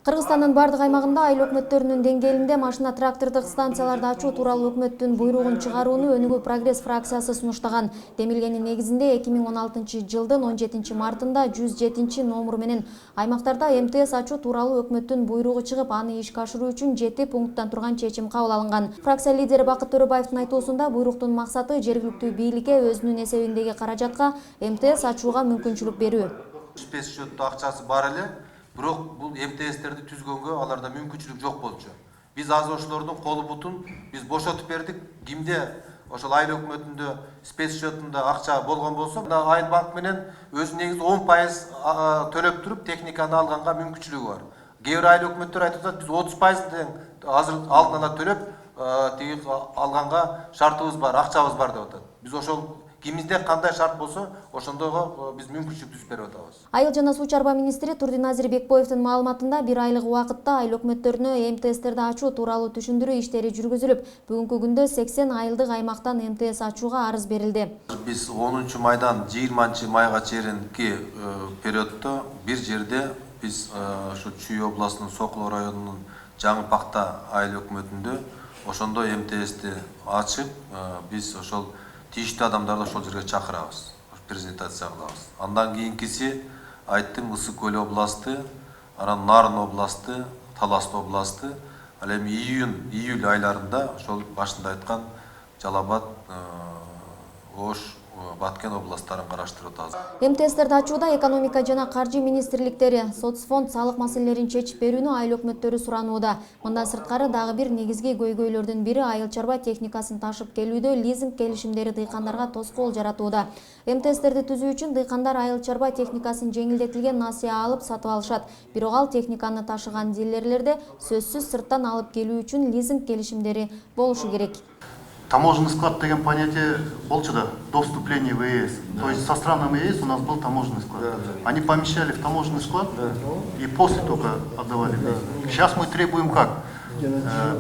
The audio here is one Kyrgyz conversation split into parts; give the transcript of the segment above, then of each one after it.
Кыргызстандын бардык аймагында айыл өкмөттөрүнүн деңгээлинде машина трактордук станцияларды ачуу тууралуу өкмөттүн буйругун чыгарууну Өнүгүү прогресс фракциясы сунуштаган. Демилгенин негизинде 2016-жылдын 17-мартында 107 номуру менен аймактарда МТС ачуу тууралуу өкмөттүн буйругу чыгып, аны ишке ашыруу үчүн 7 пункттан турган чечим кабыл алынган. Фракция лидери Бакыт Төрөбаевдин айтуусунда буйруктун максаты жергиликтүү бийликке өзүнүн эсебиндеги каражатка МТС ачууга мүмкүнчүлүк берүү. Спец счётту акчасы бар эле. Бирок бул МТС'терди түзгөнгө аларда мүмкүнчүлүк жок болчу. Биз азыр ошолордун колу бутун биз бошотуп бердик. Кимде ошол айыл өкмөтүндө спец счётунда акча болгон болсо, Айыл банк менен өзү негизи 10% төлөп туруп техниканы алганга мүмкүнчүлүгү бар. Кээ бир айыл өкмөттөр айтып атат, биз 30% азыр алдын ала төлөп тиги алганга шартыбыз бар, акчабыз бар деп атат. Биз ошол кимизде кандай шарт болсо, ошондого биз мүмкүнчүлүк түзүп берип атабыз. Айыл жана суу чарба министри Турдиназир Бекбоевдин маалыматында 1 айлык убакытта айыл өкмөттөрүнө МТС'терди ачуу тууралуу түшүндүрүү иштери жүргүзүлүп, бүгүнкү күндө 80 айылдык аймактан МТС ачууга арыз берилди. Биз 10 майдан 20 майга чейинки периоддо бир жерде биз ушу Чүй областынын Сокулу районунун Жаңы-Пакта айыл өкмөтүндө ошондо МТС'ти ачып, биз ошол тийиштүү адамдарды ошол жерге чакырабыз, презентация кылабыз. Андан кийинкиси айттым Ысык Көл областы, анан Нарын областы, Талас областы, ал эми июль айларында ошол башында айткан Жалал Абад, Ош, Баткен областтарын караштырып атабыз. МТС'терди ачууда экономика жана каржы министрликтери, соцфонд салык маселелерин чечип берүүнү айыл өкмөттөрү суранууда. Мындан сырткары дагы бир негизги көйгөйлөрдүн бири айыл чарба техникасын ташып келүүдө лизинг келишимдери дыйкандарга тоскоол жаратууда. МТС'терди түзүү үчүн дыйкандар айыл чарба техникасын жеңилдетилген насыя алып сатып алышат. Бирок ал техниканы ташыган дилерлерде сөзсүз сырттан алып келүү үчүн лизинг келишимдери болушу керек. Таможенный склад деген понятие болчу да, до вступления в ЕС. То есть со странами ЕС у нас был таможенный склад. Они помещали в таможенный склад и после только отдавали. Сейчас мы требуем как?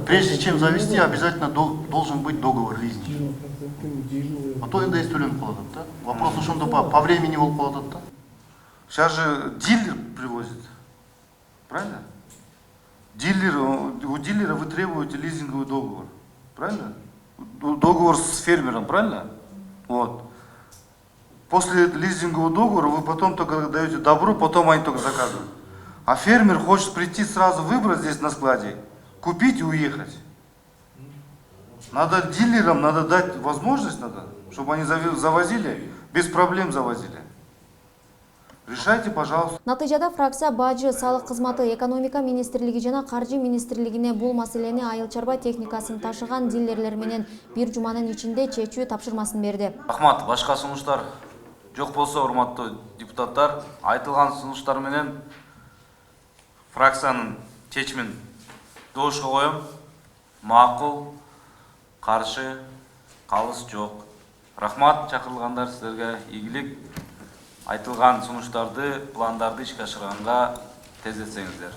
Прежде чем завести, обязательно должен быть договор лизинга. А то НДС төлөнүп калат, да? Вопрос ошондо по времени болуп калат, да? Сейчас же дилер привозит, правильно? У дилера вы требуете лизинговый договор, правильно? Договор с фермером, правильно? Вот. После лизингового договора вы потом только даете добро, потом они только заказывают. А фермер хочет прийти сразу выбрать здесь на складе, купить и уехать. Надо дилерам, надо дать возможность, чтобы они завозили, без проблем завозили. Решайте, пожалуйста. Натыйжада фракция бажы, салык кызматы, экономика министрлиги жана каржы министрлигине бул маселени айыл чарба техникасын ташыган дилерлер менен бир жуманын ичинде чечүү тапшырмасын берди. Рахмат, башка сунуштар жок болсо, урматтуу депутаттар, айтылган сунуштар менен фракциянын чечимин добушка коем. Макул, каршы, калыс жок. Рахмат, чакырылгандар, силерге ийгилик. Айтылган сунуштарды, пландарды ишке ашырганга тездетсеңиздер.